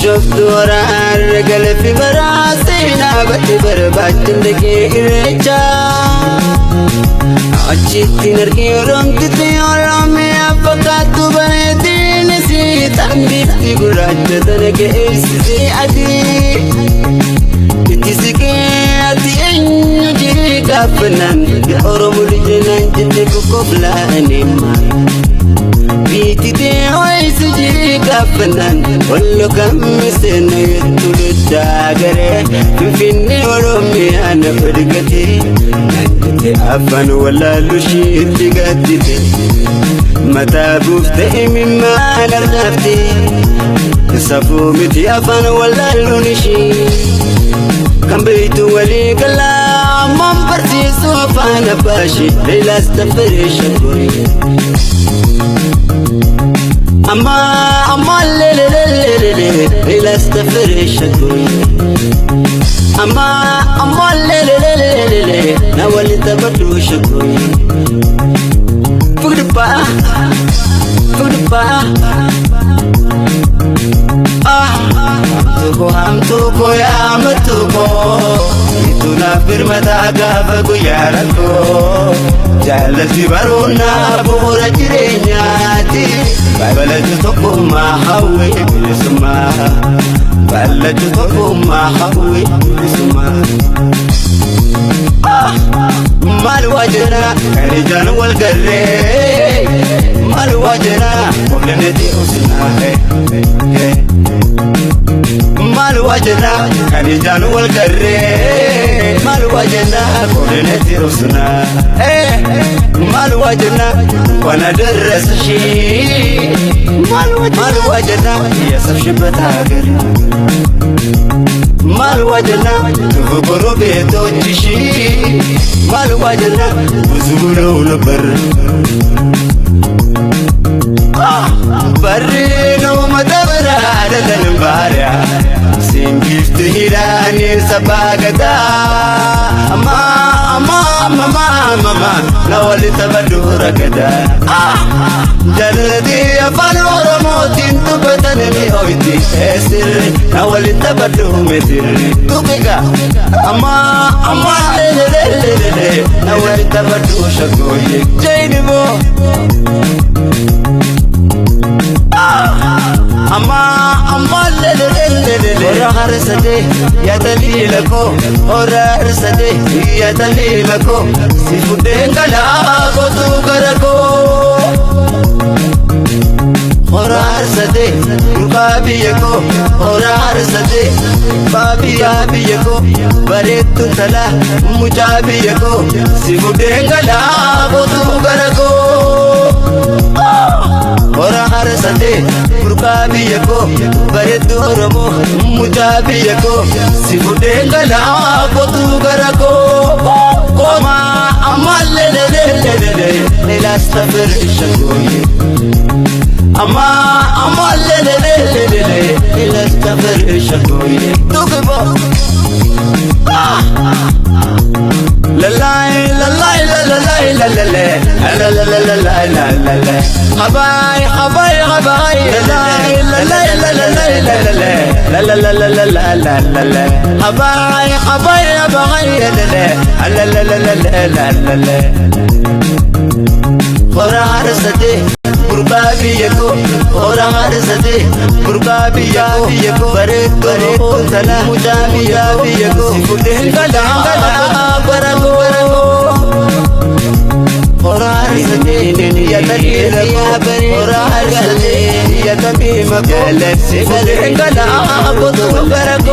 بشوفت ورا الرجل في براسينا بتبر باتندك إرجع عجيتي نركي ورمتي ورمي أفكات بنتي نسيت عندي قرات تنك إرسي عدي تسكيتي إنجي كافنان بحرم الجنان جدك قبلاني بيتي ويسجي كافنان كل كم سنة يطول الداقرة فيني ورمي أنا فرقتي نجتي أفن ولا لشيت قدتي متى بفتئ مما نرغفتي صفومتي أفن ولا لنشي كم بيت ولي كلا من برتي سوف أنا باشي ليلا استغفر شكوري أما ليلا استغفر شكوري أما ليلا نولي تبدو شكوري فقدبا Tuko ya matuko ituna firma daga bagu yarako jalati baruna bora jirenyati balaju tuko ma hawe bisma balaju tuko ma hawe bisma mal wajna karijan wal garre mal wajna qulnati usna mal wajna karijan wal garre mal wajna qulnati usna mal wajna wana درسشي mal wajna yasafshbat hagar mal wajna tufukuru betochishi mal wajna buzuru nabar barino madabara dadan barya singift hirani sabagata mama nawali tabadura kada jaladi afan oromotin tubatanni oiti esir nawali tabadu metir tukiga amma lele nawali tabadu shagoye jainibo amma lele ora harsade ya dalilako ora harsade ya dalilako sifudengala ko tu karako ora harsade babiyako ora harsade babiyako baretu tala mujabiyako sifudengala ko tu karako ora harsade burkabiyako baretu romo mujabiyako sifudengala ko tu karako koma amalle lele astafir shagoye amma lele astafir shagoye tukibo la la la la la la la la la la la la habai la la la la la la la la la la la la habai la la la la la ora harsate burkabiyako ora harsate burkabiyako baretu tala mujabiyako sifudengala barago ora harsate ya dalilako ora harsate ya tabima sifudengala ko tu karako